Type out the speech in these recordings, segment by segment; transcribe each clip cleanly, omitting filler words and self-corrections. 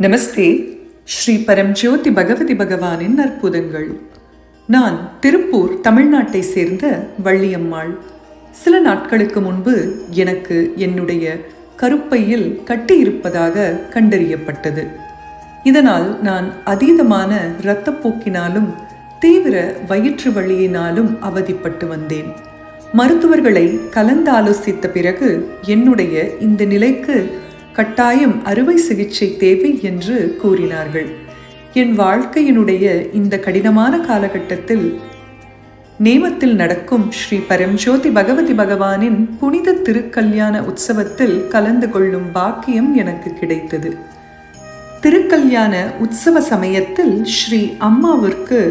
நமஸ்தே. ஸ்ரீ பரம்ஜோதி பகவதி பகவானின் அற்புதங்கள். நான் திருப்பூர், தமிழ்நாட்டை சேர்ந்த வள்ளியம்மாள். சில நாட்களுக்கு முன்பு எனக்கு என்னுடைய கருப்பையில் கட்டியிருப்பதாக கண்டறியப்பட்டது. இதனால் நான் அதீதமான இரத்தப்போக்கினாலும் தீவிர வயிற்று வலியினாலும் அவதிப்பட்டு வந்தேன். மருத்துவர்களை கலந்தாலோசித்த பிறகு என்னுடைய இந்த நிலைக்கு கட்டாயம் அறுவை சிகிச்சை தேவை என்று கூறினார்கள். என் வாழ்க்கையினுடைய இந்த கடினமான காலகட்டத்தில் நேமத்தில் நடக்கும் ஸ்ரீ பரம்ஜோதி பகவதி பகவானின் புனித திருக்கல்யாண உற்சவத்தில் கலந்து கொள்ளும் பாக்கியம் எனக்கு கிடைத்தது. திருக்கல்யாண உற்சவ சமயத்தில் ஸ்ரீ அம்மாவிற்கு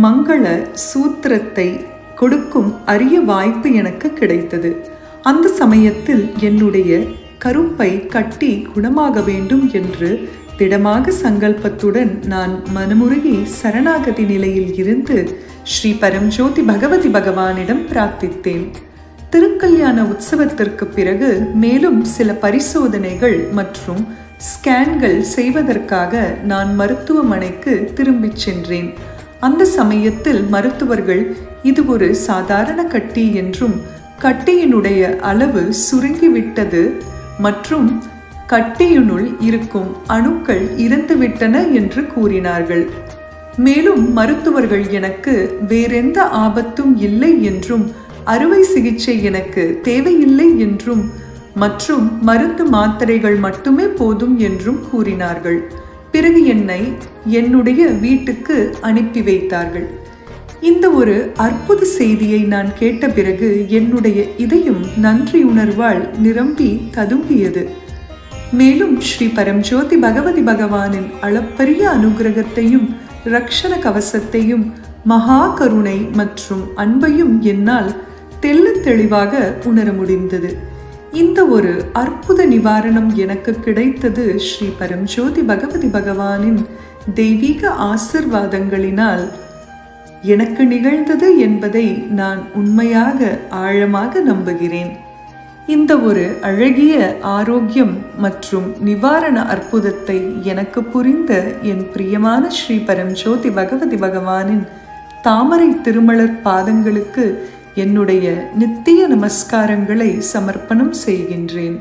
மங்கள சூத்திரத்தை கொடுக்கும் அரிய வாய்ப்பு எனக்கு கிடைத்தது. அந்த சமயத்தில் என்னுடைய கருப்பை கட்டி குணமாக வேண்டும் என்று திடமாக சங்கல்பத்துடன் நான் மனமுருகி சரணாகதி நிலையில் இருந்து ஸ்ரீ பரம்ஜோதி பகவதி பகவானிடம் பிரார்த்தித்தேன். திருக்கல்யாண உற்சவத்திற்கு பிறகு மேலும் சில பரிசோதனைகள் மற்றும் ஸ்கேன்கள் செய்வதற்காக நான் மருத்துவமனைக்கு திரும்பிச் சென்றேன். அந்த சமயத்தில் மருத்துவர்கள் இது ஒரு சாதாரண கட்டி என்றும் கட்டியினுடைய அளவு சுருங்கிவிட்டது மற்றும் கட்டியினுள் இருக்கும் அணுக்கள் இறந்துவிட்டன என்று கூறினார்கள். மேலும் மருத்துவர்கள் எனக்கு வேறெந்த ஆபத்தும் இல்லை என்றும் அறுவை சிகிச்சை எனக்கு தேவையில்லை என்றும் மற்றும் மருந்து மாத்திரைகள் மட்டுமே போதும் என்றும் கூறினார்கள். பிறகு என்னை என்னுடைய வீட்டுக்கு அனுப்பி வைத்தார்கள். இந்த ஒரு அற்புத செய்தியை நான் கேட்ட பிறகு என்னுடைய இதயம் நன்றியுணர்வால் நிரம்பி ததும்பியது. மேலும் ஸ்ரீ பரம்ஜோதி பகவதி பகவானின் அளப்பரிய அனுகிரகத்தையும் ரக்ஷண கவசத்தையும் மகா கருணை மற்றும் அன்பையும் என்னால் தெள்ளத் தெளிவாக உணர முடிந்தது. இந்த ஒரு அற்புத நிவாரணம் எனக்கு கிடைத்தது ஸ்ரீ பரம்ஜோதி பகவதி பகவானின் தெய்வீக ஆசிர்வாதங்களினால் எனக்கு நிகழ்ந்தது என்பதை நான் உண்மையாக ஆழமாக நம்புகிறேன். இந்த ஒரு அழகிய ஆரோக்கியம் மற்றும் நிவாரண அற்புதத்தை எனக்கு புரிந்த என் பிரியமான ஸ்ரீ பரம்ஜோதி பகவதி பகவானின் தாமரை திருமலர் பாதங்களுக்கு என்னுடைய நித்திய நமஸ்காரங்களை சமர்ப்பணம் செய்கின்றேன்.